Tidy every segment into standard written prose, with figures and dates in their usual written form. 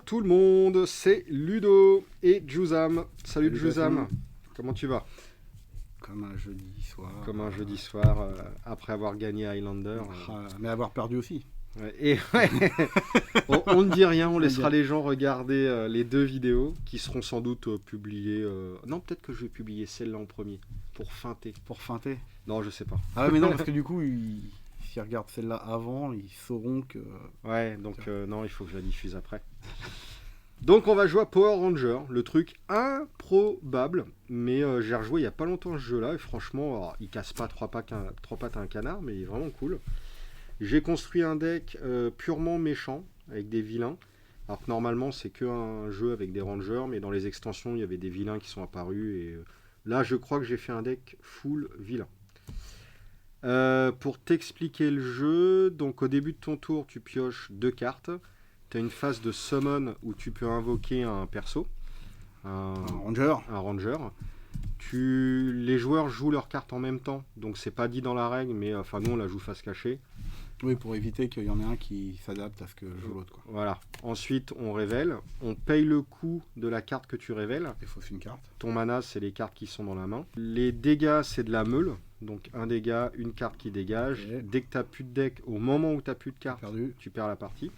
tout le monde, c'est Ludo et Juzam. Salut Juzam, comment tu vas? Comme un jeudi soir. Comme un jeudi soir, après avoir gagné Highlander. Mais avoir perdu aussi. Ouais, et ouais, on ne dit rien, on laissera les gens regarder les deux vidéos qui seront sans doute publiées. Non, peut-être que je vais publier celle-là en premier, pour feinter. Pour feinter. Non, je sais pas. Ah mais non, parce que du coup, s'ils regardent celle-là avant, ils sauront que... Ouais, donc non, il faut que je la diffuse après. Donc on va jouer à Power Ranger, le truc improbable, mais j'ai rejoué il n'y a pas longtemps ce jeu-là, et franchement, alors, il casse pas trois pattes à un canard, mais il est vraiment cool. J'ai construit un deck purement méchant, avec des vilains. Alors que normalement c'est qu'un jeu avec des rangers, mais dans les extensions il y avait des vilains qui sont apparus, et là je crois que j'ai fait un deck full vilain. Pour t'expliquer le jeu, donc au début de ton tour tu pioches 2 cartes. Tu as une phase de summon où tu peux invoquer un perso, un ranger. Les joueurs jouent leurs cartes en même temps, donc c'est pas dit dans la règle, mais enfin nous on la joue face cachée. Oui, pour éviter qu'il y en ait un qui s'adapte à ce que joue l'autre. Voilà. Ensuite on révèle, on paye le coût de la carte que tu révèles. Il faut une carte. Ton mana c'est les cartes qui sont dans la main. Les dégâts c'est de la meule, donc un dégât, une carte qui dégage. Okay. Dès que tu n'as plus de deck, au moment où tu n'as plus de carte, tu perds la partie.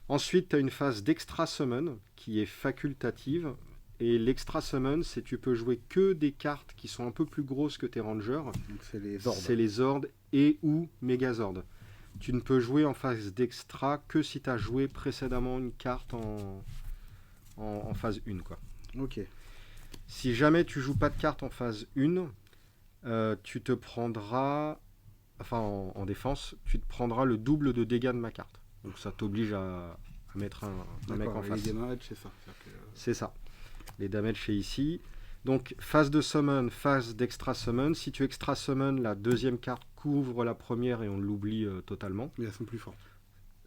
Ensuite, tu as une phase d'extra summon qui est facultative. Et l'extra summon, c'est tu peux jouer que des cartes qui sont un peu plus grosses que tes rangers. Donc c'est les Zords. C'est les Zords et ou Megazords. Tu ne peux jouer en phase d'extra que si tu as joué précédemment une carte en phase 1. Quoi. Ok. Si jamais tu joues pas de carte en phase 1, tu te prendras... Enfin, en défense, tu te prendras le double de dégâts de ma carte. Donc ça t'oblige à mettre un mec en face. Les damages, c'est ça. C'est ça. Les damages, c'est ici. Donc phase de summon, phase d'extra summon. Si tu extra summon, la deuxième carte couvre la première et on l'oublie totalement. Mais elles sont plus fortes.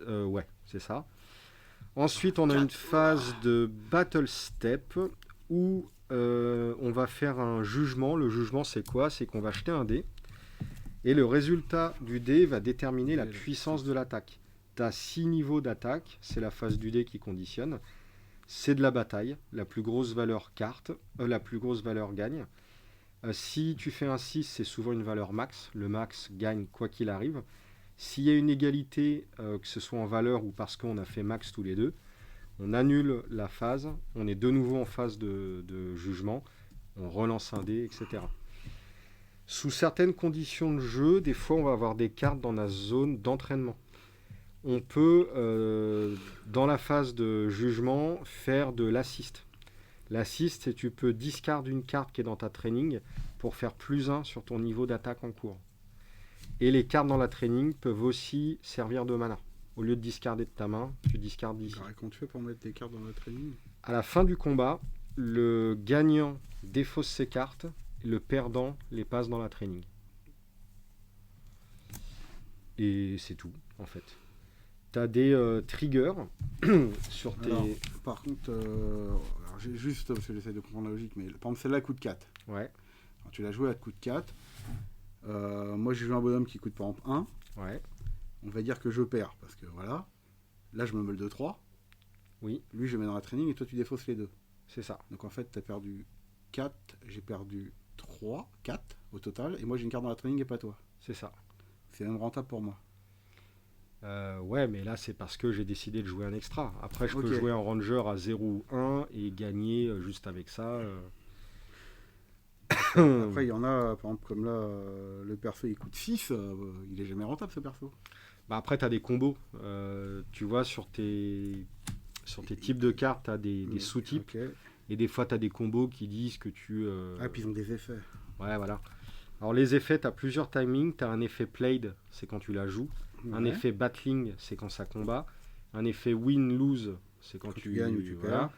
Ouais, c'est ça. Ensuite, on a une phase de battle step où on va faire un jugement. Le jugement, c'est quoi? C'est qu'on va jeter un dé. Et le résultat du dé va déterminer la puissance de l'attaque. Tu as 6 niveaux d'attaque, c'est la phase du dé qui conditionne. C'est de la bataille, la plus grosse valeur carte, la plus grosse valeur gagne. Si tu fais un 6, c'est souvent une valeur max. Le max gagne quoi qu'il arrive. S'il y a une égalité, que ce soit en valeur ou parce qu'on a fait max tous les deux, on annule la phase, on est de nouveau en phase de jugement, on relance un dé, etc. Sous certaines conditions de jeu, des fois on va avoir des cartes dans la zone d'entraînement. On peut, dans la phase de jugement, faire de l'assist. L'assist, c'est que tu peux discard une carte qui est dans ta training pour faire +1 sur ton niveau d'attaque en cours. Et les cartes dans la training peuvent aussi servir de mana. Au lieu de discarder de ta main, tu discardes d'ici. Alors, comment tu fais pour mettre des cartes dans la training? À la fin du combat, le gagnant défausse ses cartes, le perdant les passe dans la training. Et c'est tout, en fait. Tu as des triggers sur tes... Alors, par contre, juste parce que j'essaie de comprendre la logique, mais par exemple celle-là coûte 4. Ouais. Alors, tu l'as joué, elle coûte 4. Moi j'ai joué un bonhomme qui coûte par exemple 1. Ouais. On va dire que je perds, parce que voilà. Là je me meule de 3. Oui. Lui je mets dans la training et toi tu défausses les deux. C'est ça. Donc en fait tu as perdu 4, j'ai perdu 3, 4 au total, et moi j'ai une carte dans la training et pas toi. C'est ça. C'est même rentable pour moi. Ouais, mais là c'est parce que j'ai décidé de jouer un extra. Après je peux jouer un ranger à 0 ou 1 et gagner juste avec ça. Après il y en a, par exemple comme là, le perso il coûte 6, il est jamais rentable ce perso. Bah après tu as des combos. Tu vois sur tes types de cartes, tu as des sous-types. Okay. Et des fois tu as des combos qui disent que tu... Ah, puis ils ont des effets. Ouais, voilà. Alors les effets, tu as plusieurs timings. Tu as un effet played, c'est quand tu la joues. Un effet battling, c'est quand ça combat. Un effet win-lose, c'est quand tu gagnes ou tu perds.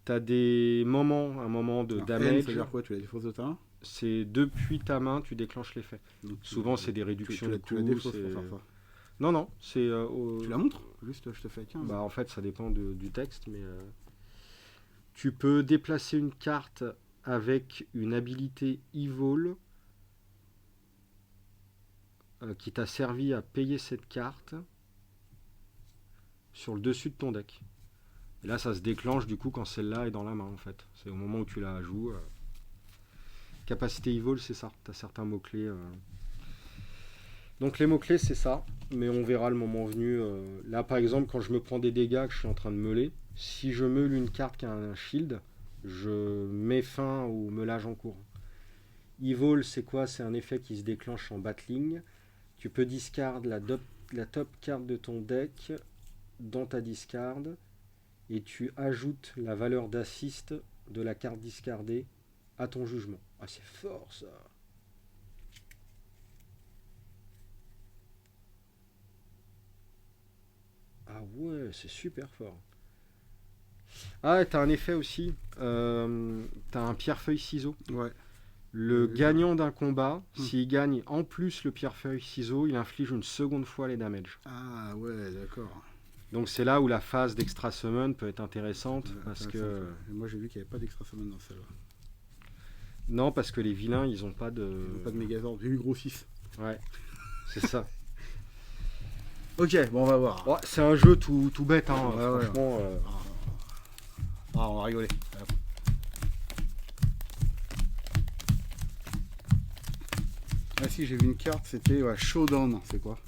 Tu as des moments, un moment de damage. Ça veut dire quoi? Tu la défausses de ta main? C'est depuis ta main, tu déclenches l'effet. Souvent, c'est des réductions de coûts. Tu la défausses pour faire ça? Non, c'est... Tu la montres? Juste, je te fais 15. Bah, en fait, ça dépend du texte, mais... Tu peux déplacer une carte avec une habilité Evil qui t'a servi à payer cette carte sur le dessus de ton deck. Et là, ça se déclenche du coup quand celle-là est dans la main en fait. C'est au moment où tu la joues. Capacité Evil, c'est ça. Tu as certains mots-clés. Donc les mots-clés, c'est ça. Mais on verra le moment venu. Là, par exemple, quand je me prends des dégâts que je suis en train de meuler, si je meule une carte qui a un shield, je mets fin au meulage en cours. Evil, c'est quoi? C'est un effet qui se déclenche en battling. Tu peux discard la top carte de ton deck dans ta discard et tu ajoutes la valeur d'assist de la carte discardée à ton jugement. Ah, c'est fort ça! Ah ouais, c'est super fort. Ah, t'as un effet aussi. T'as un pierre-feuille-ciseau. Ouais. Le Oui. gagnant d'un combat, s'il gagne en plus le pierre-feuille-ciseau, il inflige une seconde fois les damages. Ah ouais, d'accord. Donc c'est là où la phase d'extra summon peut être intéressante parce que Moi j'ai vu qu'il n'y avait pas d'extra summon dans celle-là. non, parce que les vilains ils ont pas de Ils n'ont pas de Megazord, j'ai eu gros 6. ouais, c'est ça. Ok, bon on va voir. Ouais, c'est un jeu tout bête hein, Ouais, franchement. ouais. Ah, on va rigoler. Ah si, j'ai vu une carte, c'était Showdown, c'est quoi?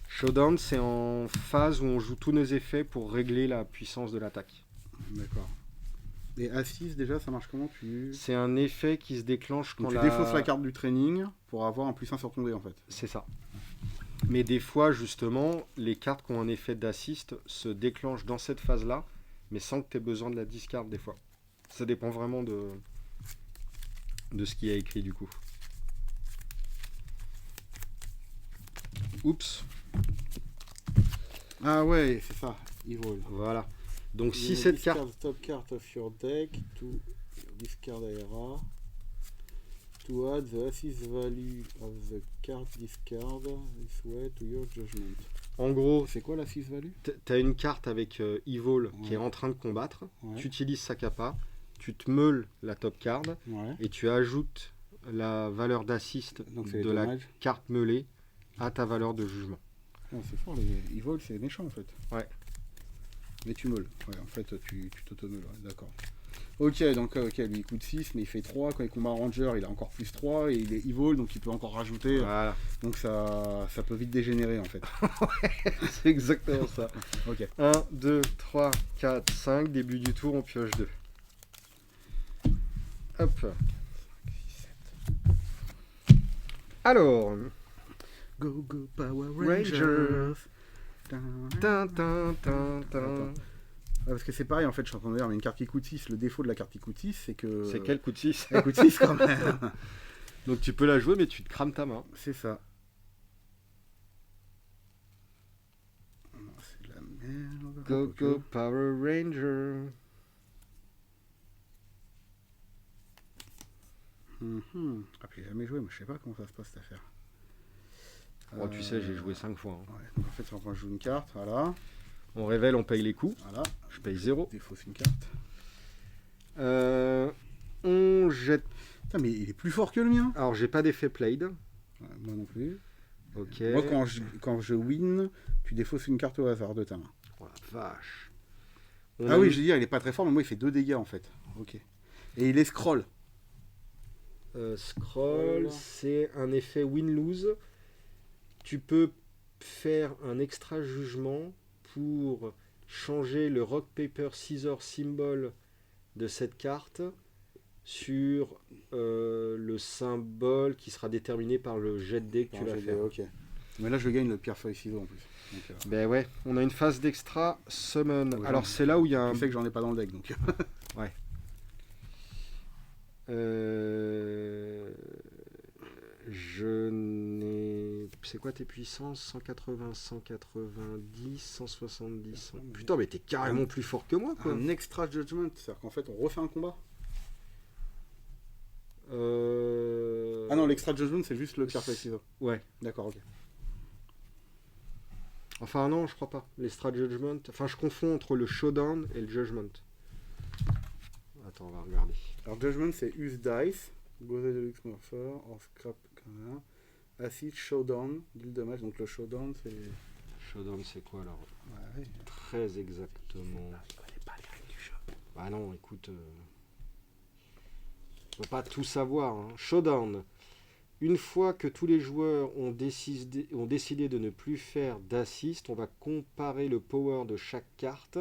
Showdown, c'est en phase où on joue tous nos effets pour régler la puissance de l'attaque. D'accord. Et A6 déjà, ça marche comment? C'est un effet qui se déclenche quand Donc, tu défausses la carte du training pour avoir un +1 sur ton dé en fait. C'est ça. Mais des fois, justement, les cartes qui ont un effet d'assist se déclenchent dans cette phase-là, mais sans que tu aies besoin de la discard des fois. Ça dépend vraiment de ce qui est écrit du coup. Oups. Ah ouais, c'est ça, Evil. Voilà. Donc si cette carte... Top card of your deck to discard IRA to add the assist value of the card discard this way to your judgment. En gros, C'est quoi l'assist value? t'as une carte avec Evil qui est en train de combattre, tu utilises sa capa, tu te meules la top card et tu ajoutes la valeur d'assist de la carte meulée à ta valeur de jugement. Ah, c'est fort, les Evil c'est méchant en fait. Ouais. Mais tu meules. Ouais, en fait tu t'auto-meules, d'accord. Ok, donc lui il coûte 6, mais il fait 3. Quand il combat Ranger, il a encore plus 3. Et il est Evil, donc il peut encore rajouter. Voilà. Donc ça peut vite dégénérer en fait. C'est exactement ça. Ok. 1, 2, 3, 4, 5. Début du tour, on pioche 2. Hop. 5, 6, 7. Alors. Go go Power Rangers. Parce que c'est pareil en fait, je suis en train de dire, mais une carte qui coûte 6, le défaut de la carte qui coûte 6, c'est que... C'est qu'elle coûte 6. Elle coûte 6 quand même. Donc tu peux la jouer, mais tu te crames ta main. C'est ça. Non, c'est de la merde. Go go Power Ranger. Après, j'ai jamais joué, mais je sais pas comment ça se passe cette affaire. Oh, tu sais, j'ai joué 5 fois. Hein. Ouais, donc en fait, c'est quand je joue une carte, voilà. On révèle, on paye les coups. Voilà. Je paye 0. Défausse une carte. On jette. Putain, mais il est plus fort que le mien. Alors, j'ai pas d'effet played. Ouais, moi non plus. Ok. Moi, quand je win, tu défausses une carte au hasard de ta main. Oh la vache. Ah oui, je veux dire, il est pas très fort, mais moi, il fait 2 dégâts en fait. Ok. Et il est scroll. Scroll, c'est un effet win-lose. Tu peux faire un extra jugement pour changer le rock paper scissors symbole de cette carte sur le symbole qui sera déterminé par le jet de dé que tu vas faire. Ok. Mais là, je gagne le pierre feuille ciseau en plus. Donc, ben ouais, on a une phase d'extra summon. Ouais, alors c'est là où il y a un... Tu sais que j'en ai pas dans le deck donc. Ouais. Je n'ai... C'est quoi tes puissances? 180, 190, 170... 100... Putain, mais t'es carrément plus fort que moi, quoi. Un extra judgment, c'est-à-dire qu'en fait, on refait un combat. Ah non, l'extra judgment, c'est juste le pierre feuille ciseau. Ouais. D'accord, ok. Enfin non, je crois pas. L'extra judgment... Enfin, je confonds entre le showdown et le judgment. Attends, on va regarder. Alors, judgment, c'est use dice, go the deluxe morpher, or scrap, acid, showdown, deal damage. Donc le showdown, c'est... Showdown, c'est quoi alors? Ouais. Très exactement. Je connais pas les Bah non, écoute, on peut pas tout savoir. Hein. Showdown. Une fois que tous les joueurs ont décidé de ne plus faire d'assist, on va comparer le power de chaque carte.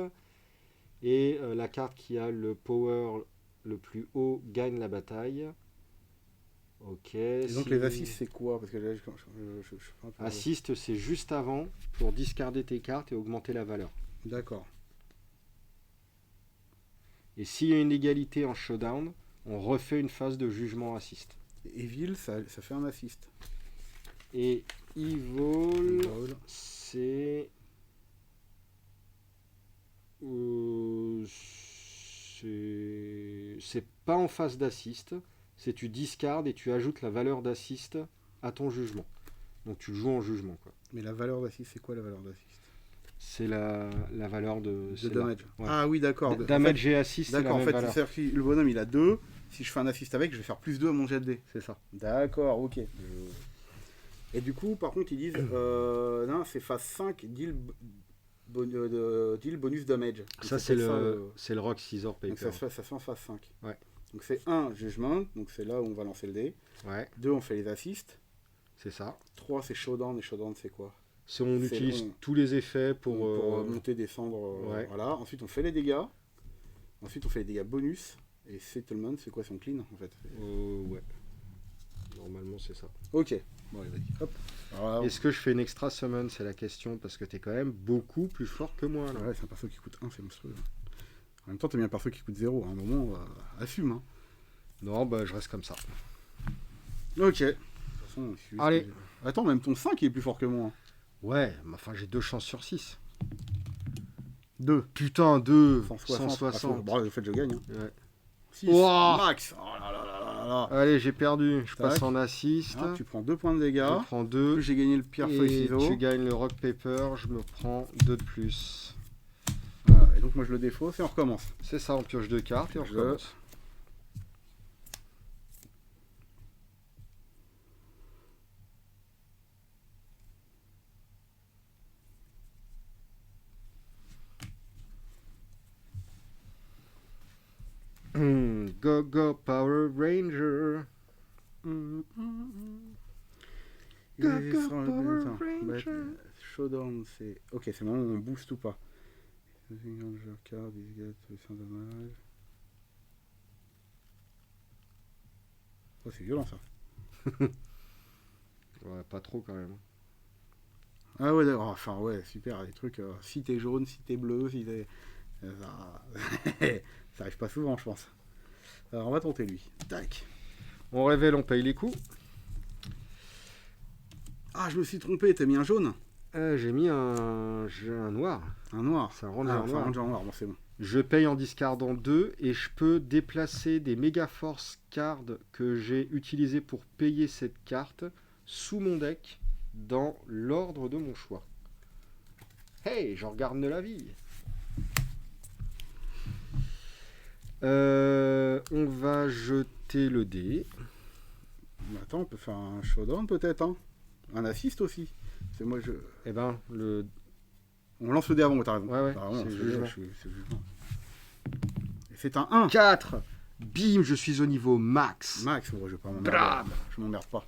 Et la carte qui a le power le plus haut gagne la bataille. Ok. Et donc les assists, c'est quoi? Parce que là, je suis pas un peu... Assist, c'est juste avant pour discarder tes cartes et augmenter la valeur. D'accord. Et s'il y a une égalité en showdown, on refait une phase de jugement assist. Evil, ça fait un assist. Et Evil, c'est... c'est pas en phase d'assist, c'est tu discardes et tu ajoutes la valeur d'assist à ton jugement. Donc tu joues en jugement, quoi. Mais la valeur d'assist, c'est quoi la valeur d'assist? C'est la valeur de damage. Ouais. Ah oui, d'accord. Damage et assist, c'est la d'accord, en même fait, valeur. c'est-à-dire que le bonhomme il a 2. Si je fais un assist avec, je vais faire plus 2 à mon jet de dés. C'est ça. D'accord, ok. Et du coup, par contre, ils disent non, c'est phase 5, deal bonus damage. Donc Ça, c'est le Rock Scissor Paper. Donc ça se fait en phase 5. Ouais. Donc c'est 1, jugement, donc c'est là où on va lancer le dé. Ouais, 2, on fait les assists. c'est ça. 3, c'est showdown, et showdown, c'est quoi? On utilise tous les effets pour monter, descendre. Ouais. Voilà. Ensuite, on fait les dégâts. Ensuite, on fait les dégâts bonus. Et settlement, c'est quoi son clean en fait? ouais. Normalement, c'est ça. Ok. Bon, allez, vas-y. Hop. Alors, Est-ce que je fais une extra summon? C'est la question, parce que t'es quand même beaucoup plus fort que moi. Là. ouais, c'est un perso qui coûte 1, c'est monstrueux. En même temps, t'as bien un perso qui coûte 0. À un moment, assume. Hein. Non, bah je reste comme ça. Ok. De toute façon, Allez. Attends, même ton 5 il est plus fort que moi. Ouais, mais enfin j'ai 2 chances sur 6. 2. Putain, 2. 160. 160. Bon, en fait, je gagne. Hein. Ouais. 6. Wow. Max. Oh là là là là là. Allez, j'ai perdu. Je Tac. passe en assist. Ah, tu prends 2 points de dégâts. Je prends 2. Plus j'ai gagné le pierre feuille Et ciseaux. tu gagnes le rock paper. Je me prends 2 de plus. Voilà. Et donc, moi, je le défausse et on recommence. C'est ça, on pioche 2 cartes et on Je- recommence. Go go Power Ranger. Go, go, Power Ranger. Showdown, c'est... Ok, c'est le moment où on booste ou pas. Card, sans dommage. Oh, c'est violent ça. Ouais, pas trop quand même. Ah ouais, d'accord. Enfin, ouais, super. Les trucs, si t'es jaune, si t'es bleu, si t'es... ça arrive pas souvent, je pense. Alors, on va tenter lui. Tac. On révèle, on paye les coups. Ah, je me suis trompé, t'as mis un jaune? J'ai mis un noir. Un noir. C'est un ranger Ah, en enfin, noir. un ranger en noir, bon, c'est bon. Je paye en discardant 2 et je peux déplacer des Mega Force cards que j'ai utilisés pour payer cette carte sous mon deck dans l'ordre de mon choix. Hey, j'en regarde de la vie. On va jeter le dé. Mais attends, on peut faire un showdown peut-être, hein. Un assist aussi. C'est moi, je... Eh ben, le... On lance le dé avant, t'as raison. Ouais, ouais, Ah, vraiment, c'est c'est le jugement. c'est le jugement. Et c'est un 1. 4. Bim, je suis au niveau max. Max, bon, je vais pas m'emmerder. Bram. Je m'emmerde pas.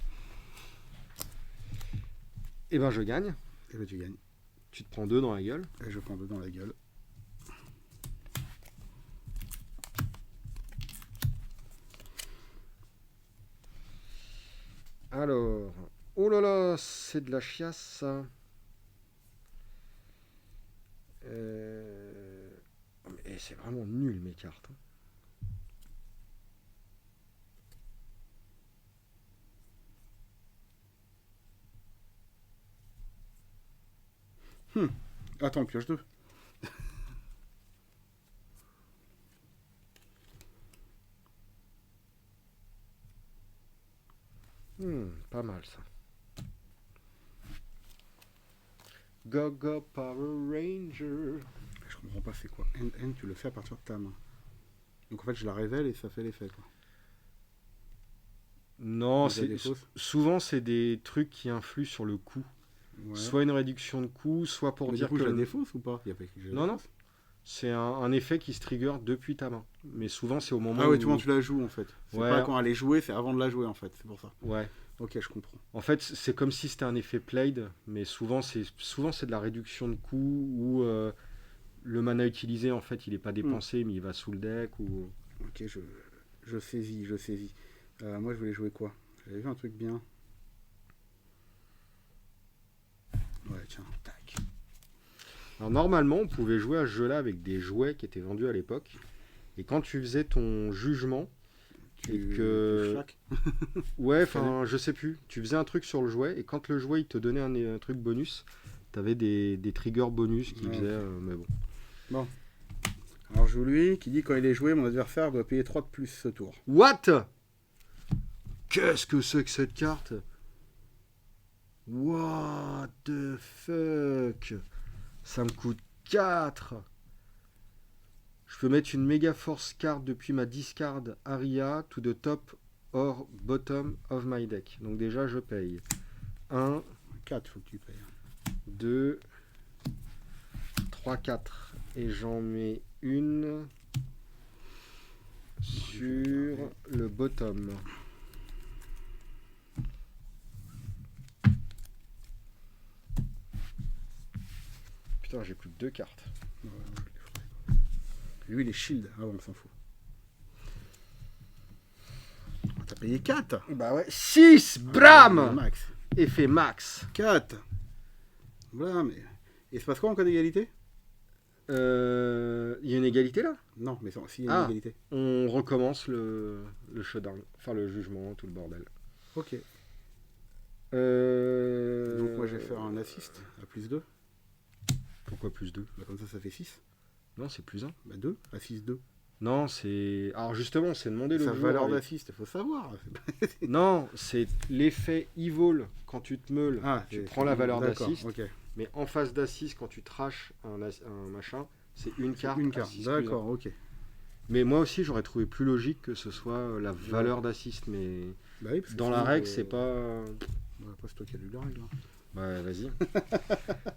Eh ben, je gagne. Et ben tu gagnes. Tu te prends 2 dans la gueule. Et je prends 2 dans la gueule. Alors, oh là là, c'est de la chiasse ça. Mais c'est vraiment nul mes cartes. Attends, pioche 2. Pas mal ça. Go go Power Ranger. Je comprends pas, c'est quoi? N, tu le fais à partir de ta main. Donc en fait, je la révèle et ça fait l'effet, quoi. Non, Vous avez des fausses souvent c'est des trucs qui influent sur le coût. Ouais. Soit une réduction de coût, soit pour Mais dire du coup, que... je la défausse ou pas? Il y a pas écrit que je la Non, non. défausse. C'est un effet qui se trigger depuis ta main. Mais souvent, c'est au moment Ah oui, où... tout le monde tu la joues en fait. C'est Ouais. pas quand elle est jouée, c'est avant de la jouer en fait, c'est pour ça. Ouais. Ok, je comprends. En fait, c'est comme si c'était un effet played, mais souvent c'est de la réduction de coût ou le mana utilisé, en fait, il n'est pas dépensé, mais il va sous le deck. Ou... Ok, je saisis, je saisis. Moi, je voulais jouer quoi? J'avais vu un truc bien. Ouais, tiens, tac. Alors, normalement, on pouvait jouer à ce jeu-là avec des jouets qui étaient vendus à l'époque. Et quand tu faisais ton jugement, et que... Flac. Ouais, enfin, je sais plus. Tu faisais un truc sur le jouet, et quand le jouet, il te donnait un truc bonus, t'avais des triggers bonus qui Ouais, faisaient... ok. mais bon. Bon. Alors, je joue lui qui dit quand il est joué, mon adversaire doit payer 3 de plus ce tour. What? Qu'est-ce que c'est que cette carte? What the fuck? Ça me coûte 4. Je peux mettre une Mega Force card depuis ma discard Aria to the top or bottom of my deck. Donc déjà, je paye. 1, 4, faut que tu payes. 2, 3, 4. Et j'en mets une sur le bottom. Putain, j'ai plus que 2 cartes. Ouais, je les ferai. Lui, il est shield. Ah bon, on s'en fout. T'as payé 4. Bah ouais. 6 Bram. Max. Effet max. 4. Voilà, mais. Et se passe quoi en cas d'égalité? Il y a une égalité là? Non, mais s'il y a une Ah. égalité. On recommence le showdown. Enfin, le jugement, tout le bordel. Ok. Euh... Donc, moi, je vais faire un assist à plus 2. Pourquoi plus 2? Bah, comme ça fait 6. Non, c'est plus 1. Bah, 2. Assist 2. Non, c'est... Alors justement, c'est demandé Sa le jour. valeur avec- d'assist, il faut savoir. Non, c'est l'effet evil quand tu te meules. Tu c'est- prends la valeur d'accord, d'assist. Ok. Mais en face d'assist, quand tu trashes un machin, c'est une carte. Une carte. assist plus un. D'accord, ok. Mais moi aussi, j'aurais trouvé plus logique que ce soit la valeur d'assist. Mais Bah oui, parce que dans la sinon, règle, c'est pas... Bah, après, c'est toi qui as lu la règle. Hein. Ouais, vas-y.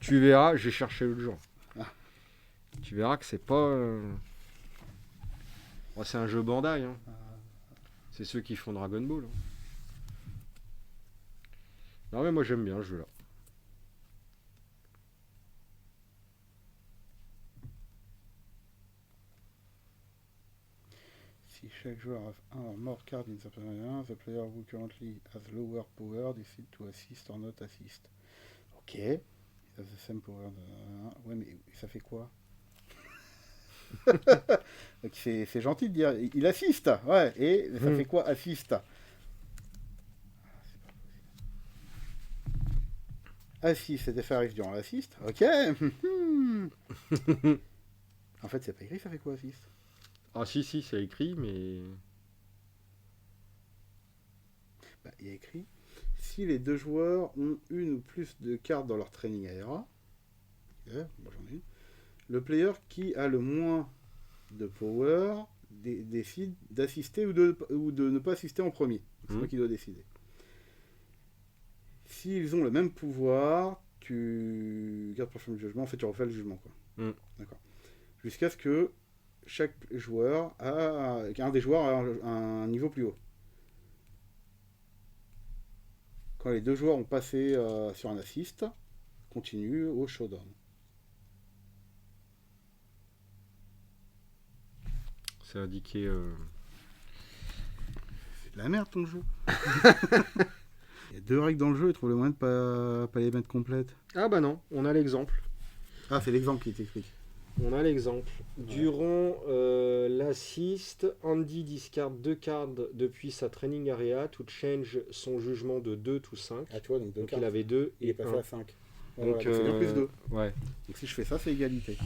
Tu verras, j'ai cherché l'autre jour. Ah. Tu verras que c'est pas... Bon, c'est un jeu Bandai. Hein. C'est ceux qui font Dragon Ball. Hein. Non mais moi j'aime bien ce jeu-là. Si chaque joueur a un or more card in the player, the player who currently has lower power decide to assist or not assist. Ok. It has the same power. Ouais, mais ça fait quoi? Donc c'est gentil de dire il assiste, ouais, et ça fait quoi assiste? Assist, cet effet arrive durant l'assist, ok. En fait, c'est pas écrit, ça fait quoi assist? Ah si c'est écrit mais... Bah, il y a écrit si les deux joueurs ont une ou plus de cartes dans leur training ARA, moi j'en ai une, le player qui a le moins de power décide d'assister ou de ne pas assister en premier. C'est moi qui dois décider. S'ils ont le même pouvoir, tu gardes pour le jugement, en fait tu refais le jugement. Quoi. D'accord. Jusqu'à ce que chaque joueur qu'un des joueurs a un niveau plus haut. Quand les deux joueurs ont passé sur un assist, continue au showdown. C'est indiqué... C'est de la merde ton jeu. Il y a 2 règles dans le jeu, et trouve le moyen de pas les mettre complètes. Ah bah non, on a l'exemple. Ah, c'est l'exemple qui t'explique. On a l'exemple. Durant l'assist, Andy discard 2 cartes depuis sa training area to change son jugement de 2 to 5. Ah, tu vois, donc 2 Donc cartes. il avait 2 Il et est passé 1. à 5. Donc Voilà, c'est bien plus 2. Ouais. Donc si je fais ça, c'est égalité.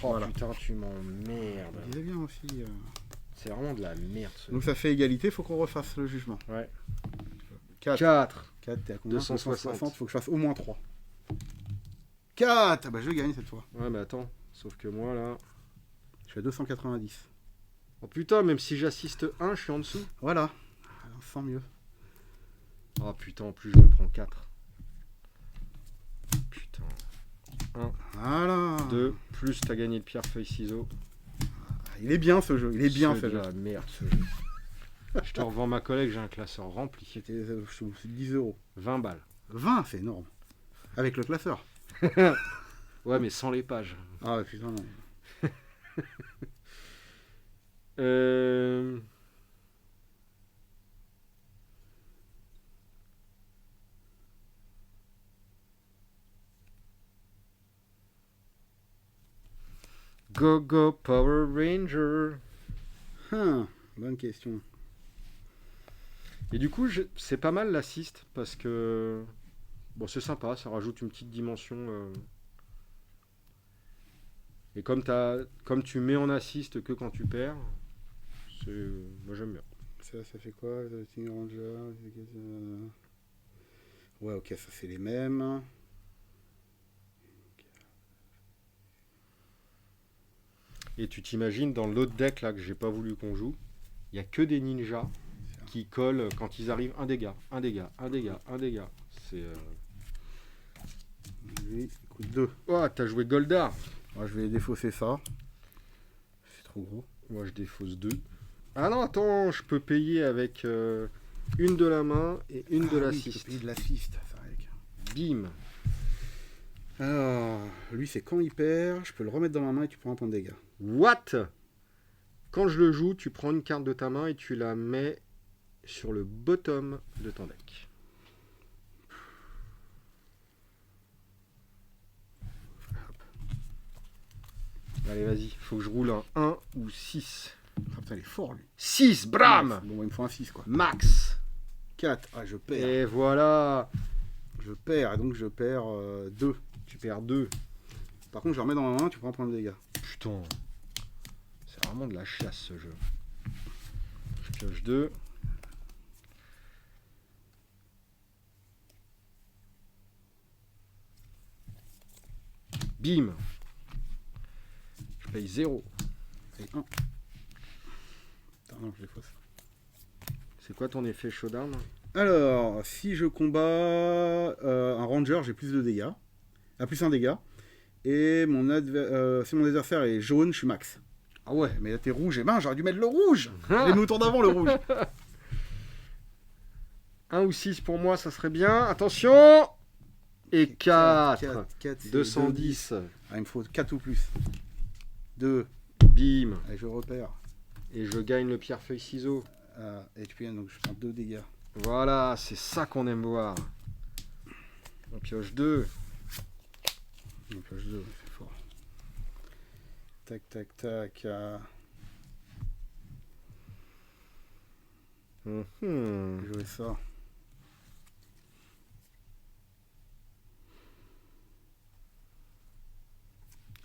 Oh Voilà. putain, tu m'emmerdes. Je disais bien aussi. C'est vraiment de la merde ce Donc ça fait égalité, il faut qu'on refasse le jugement. Ouais. 4. 4. 4, t'es à combien? 260. Faut que je fasse au moins 3. 4. Ah bah je gagne cette fois. Ouais mais attends, sauf que moi là... Je suis à 290. Oh putain, même si j'assiste 1, je suis en dessous. Voilà. On se sent mieux. Oh putain, en plus je me prends 4. Putain. 1, Voilà. 2, plus t'as gagné de pierre, feuille, ciseaux. Il est bien ce jeu, il est bien C'est ce de jeu. la merde ce jeu. Je te revends ma collègue, j'ai un classeur rempli. C'était 10 euros. 20 balles. 20, c'est énorme. Avec le classeur. Ouais, mais sans les pages. Ah ouais, putain, non. Euh... Go Go Power Ranger. Bonne question. Et du coup, c'est pas mal l'assist parce que bon, c'est sympa, ça rajoute une petite dimension. Et comme tu mets en assist que quand tu perds, moi j'aime bien. Ça fait quoi? Team Ranger. Ouais, ok, ça c'est les mêmes. Et tu t'imagines dans l'autre deck là que j'ai pas voulu qu'on joue, il y a que des ninjas qui collent quand ils arrivent un dégât, un dégât, un dégât, un dégât. C'est. Lui, il coûte 2. Oh, t'as joué Goldar. Moi, je vais défausser ça. C'est trop gros. Moi je défausse 2. Ah non, attends, je peux payer avec une de la main et une de l'assist. Je peux payer de l'assist, ça avec. Bim. Alors, lui, c'est quand il perd, je peux le remettre dans ma main et tu prends un point de dégâts. What? Quand je le joue, tu prends une carte de ta main et tu la mets sur le bottom de ton deck. Allez, vas-y, faut que je roule un 1 ou 6. Ah putain, il est fort lui. 6, bram! Bon, il me faut un 6 quoi. Max! 4, ah je perds. Et voilà! Je perds, et donc je perds 2. Tu perds 2. Par contre, je le remets dans ma main, tu prends un point de dégâts. Putain, c'est vraiment de la chasse ce jeu. Je pioche 2. Bim! Je paye 0. Et 1. Putain, non, je défausse. C'est quoi ton effet showdown? Alors, si je combats un ranger, j'ai plus de dégâts. Plus un dégât. Et si mon adversaire est jaune, je suis max. Ah ouais. Mais là, t'es rouge. Et ben, j'aurais dû mettre le rouge. Je l'ai mis au tour d'avant, le rouge. 1 ou 6 pour moi, ça serait bien. Attention! Et 4. 4 210. Ah, il me faut 4 ou plus. 2. Bim. Allez, je repère. Et je gagne le pierre-feuille-ciseaux. Et puis, donc, je prends 2 dégâts. Voilà, c'est ça qu'on aime voir. On pioche 2. On pioche 2, c'est fort. Tac, tac, tac. Jouer ça.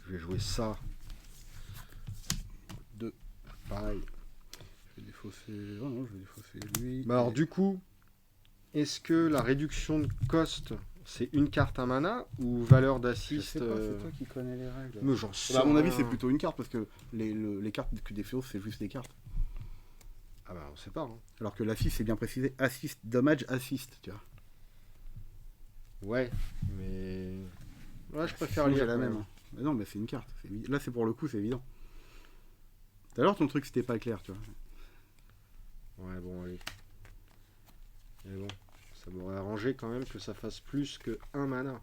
Je vais jouer ça. 2. Pareil. Je vais défausser. Oh non, je vais défausser lui. Bah alors, du coup, est-ce que la réduction de cost, c'est une carte à mana ou valeur Je d'assist sais pas, c'est toi qui connais les règles. Mais j'en sais Bah, à mon avis, rien. c'est plutôt une carte parce que les cartes que défaut, c'est juste des cartes. Ah bah, on sait pas. Hein. Alors que l'assist, c'est bien précisé. Assist, damage, assist, tu vois. Ouais, mais. Ouais, je préfère Sinon, lire j'ai la quand même. même. Hein. Mais non, mais c'est une carte. Là, c'est pour le coup, c'est évident. Tout à l'heure, ton truc, c'était pas clair, tu vois. Ouais, bon, allez. Mais bon, ça m'aurait arrangé quand même que ça fasse plus que 1 mana.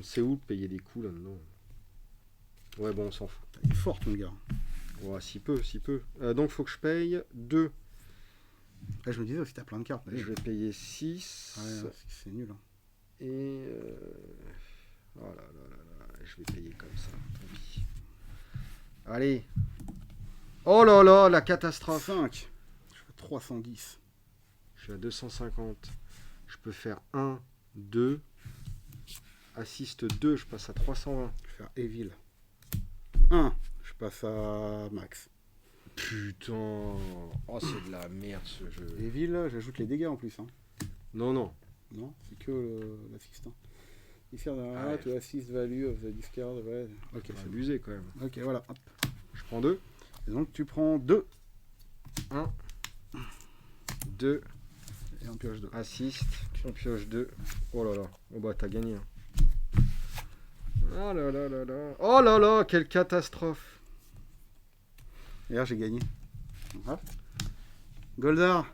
C'est où de payer des coups là-dedans? Ouais, bon, on s'en fout. Il est fort, ton gars. Ouais, si peu, si peu. Donc, faut que je paye 2. Là, je me disais aussi, t'as plein de cartes. Je vais payer 6. Ouais, c'est nul. Hein. Et. Oh là là là là, je vais payer comme ça. Tant pis. Allez. Oh là là, la catastrophe. 5. Je fais 310. Je suis à 250. Je peux faire 1, 2. Assist 2, je passe à 320. Je vais faire Evil. 1. Je passe à Max. Putain. Oh, c'est de la merde ce jeu. Evil, j'ajoute les dégâts en plus. Hein. Non, non. Non, c'est que l'assist. Hein. Discard Ouais. to assist value of the discard. Ouais. Ok, C'est c'est abusé quand même. bon. Ok, voilà. Hop. Je prends 2. Et donc, tu prends 2 1, 2, et on pioche 2. assist. On pioche 2. Oh là là. Oh bah, t'as gagné. Hein. Oh là là là là. Oh là là, quelle catastrophe. Et là, j'ai gagné. Voilà. Goldar.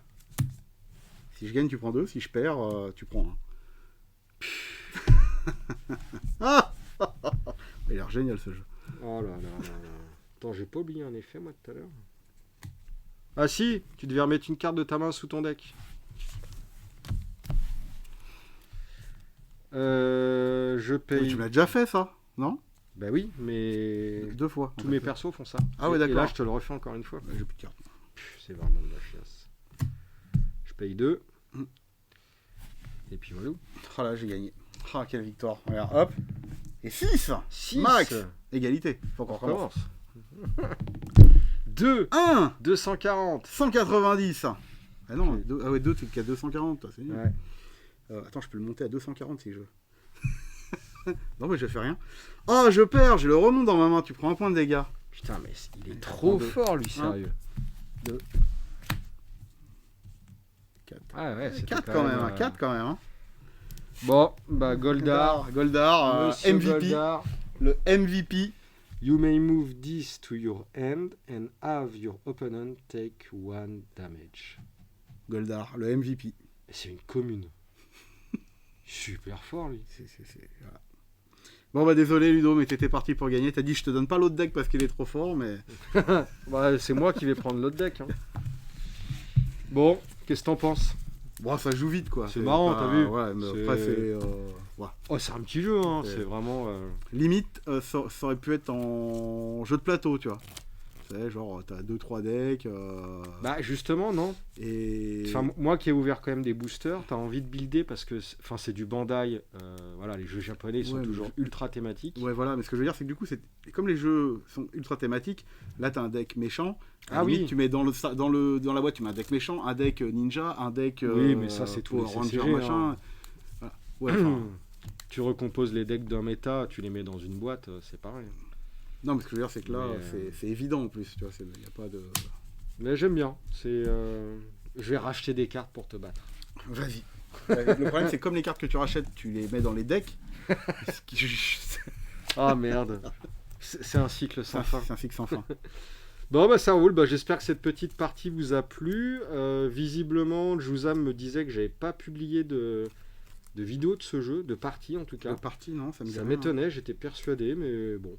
Si je gagne, tu prends 2. Si je perds, tu prends 1. Ah il a l'air génial ce jeu. Oh là là là là. Attends, j'ai pas oublié un effet moi tout à l'heure. Ah si, tu devais remettre une carte de ta main sous ton deck. Je Mais paye. tu me l'as déjà fait ça, non? Bah oui, mais 2 fois. tous mes persos font ça. Ah ouais, Et d'accord. là, je te le refais encore une fois. J'ai plus de cartes. C'est vraiment de la chiasse. Je paye 2. Mm. Et puis voilà. Oh là, j'ai gagné. Ah, quelle victoire. Regarde, hop. Et 6 6. Max. Égalité. Faut qu'on On recommence. recommence. 2. 1 240. 190. Ah non, ah ouais, 2, t'es qu'à 240, toi, c'est nul. Ouais. Attends, je peux le monter à 240 si je veux. Non, mais je fais rien. Oh, je perds, je le remonte dans ma main, tu prends un point de dégâts. Putain, mais il est trop fort, lui, sérieux. 4. Ah ouais, c'est 4 quand même, 4 quand même. Hein. Bon, bah Goldar. Goldar, Monsieur MVP. Goldar. Le MVP. You may move this to your hand and have your opponent take 1 damage. Goldar, le MVP. Et c'est une commune. Super fort, lui. Voilà. Bon, bah désolé Ludo, mais t'étais parti pour gagner. T'as dit je te donne pas l'autre deck parce qu'il est trop fort, mais. Bah, c'est moi qui vais prendre l'autre deck. Hein. Bon, qu'est-ce que t'en penses? Bon, ça joue vite quoi. C'est marrant, t'as vu? Ouais, mais C'est- après c'est. Ouais. Oh, c'est un petit jeu, hein. C'est- C'est vraiment. Limite, ça aurait pu être en jeu de plateau, tu vois. Tu sais, genre, t'as 2-3 decks. Bah, justement, non. Et. Enfin, moi qui ai ouvert quand même des boosters, t'as envie de builder parce que c'est du Bandai. Voilà, les jeux japonais sont Ouais, mais toujours ultra thématiques. Ouais, voilà, mais ce que je veux dire, c'est que du coup, comme les jeux sont ultra thématiques, là, t'as un deck méchant. À la Ah limite, oui. tu mets dans la boîte, tu mets un deck méchant, un deck ninja, un deck. Oui, mais ça, c'est tous les Power Ranger, CCG, machin. hein. Voilà. Ouais, enfin, Tu recomposes les decks d'un méta, tu les mets dans une boîte, c'est pareil. non, mais ce que je veux dire, c'est que là, Mais, c'est évident en plus, tu vois, il n'y a pas de. Mais j'aime bien. Je vais racheter des cartes pour te battre. Vas-y. Le problème, c'est que comme les cartes que tu rachètes, tu les mets dans les decks. Ce qui- Ah merde. C'est un cycle sans fin. C'est un cycle sans fin. Bon bah ça roule, bah, j'espère que cette petite partie vous a plu. Visiblement, Juzam me disait que j'avais pas publié de vidéo de ce jeu, de partie en tout cas. La partie, non, ça me dit Ça rien, m'étonnait, j'étais persuadé, mais bon.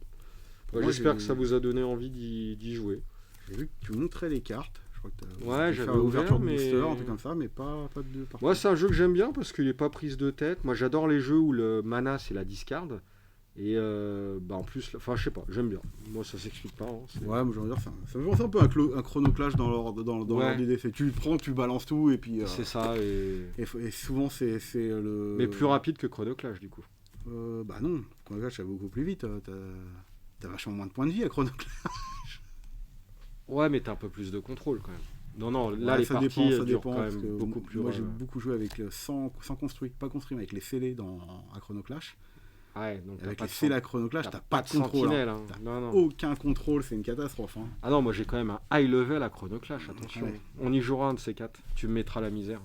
Bah, Moi, j'espère j'ai- que ça vous a donné envie d'y jouer. J'ai vu que tu montrais les cartes. Je crois que t'as Ouais, dû j'avais faire ouvert, ouverture de mais- booster, un truc comme ça, mais pas de partie. Moi, c'est un jeu que j'aime bien parce qu'il est pas prise de tête. Moi, j'adore les jeux où le mana c'est la discard. Et bah en plus, enfin, je sais pas, j'aime bien. Moi, ça s'explique pas. Hein, c'est- Ouais, mais j'ai envie de dire, ça me fait penser un peu à un chronoclash dans l'ordre Ouais. d'idée. C'est tu le prends, tu balances tout, et puis. C'est ça. Et souvent, c'est le. Mais plus rapide que Chrono Clash, du coup. Bah non, Chronoclash, ça va beaucoup plus vite. T'as vachement moins de points de vie à Chronoclash. Ouais, mais t'as un peu plus de contrôle quand même. Non, non, là, Ouais, les ça parties dépend, ça durent dépend. quand Parce même que beaucoup plus. moi, j'ai beaucoup joué avec le sans construit, pas construit, mais avec les scellés à Chronoclash. Ouais, donc t'as Avec pas les de scellés à Chronoclash, t'as t'as pas de contrôle. sentinelle. Hein. Hein. T'as Non, non. aucun contrôle, c'est une catastrophe. Hein. Ah non, moi j'ai quand même un high level à Chrono Clash, attention. Ouais. On y jouera un de ces quatre. Tu me mettras la misère.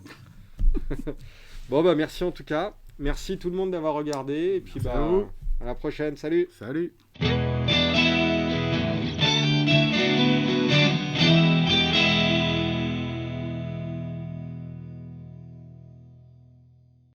Bon bah merci en tout cas. Merci tout le monde d'avoir regardé. Et puis Merci bah à vous. à la prochaine. Salut. Salut!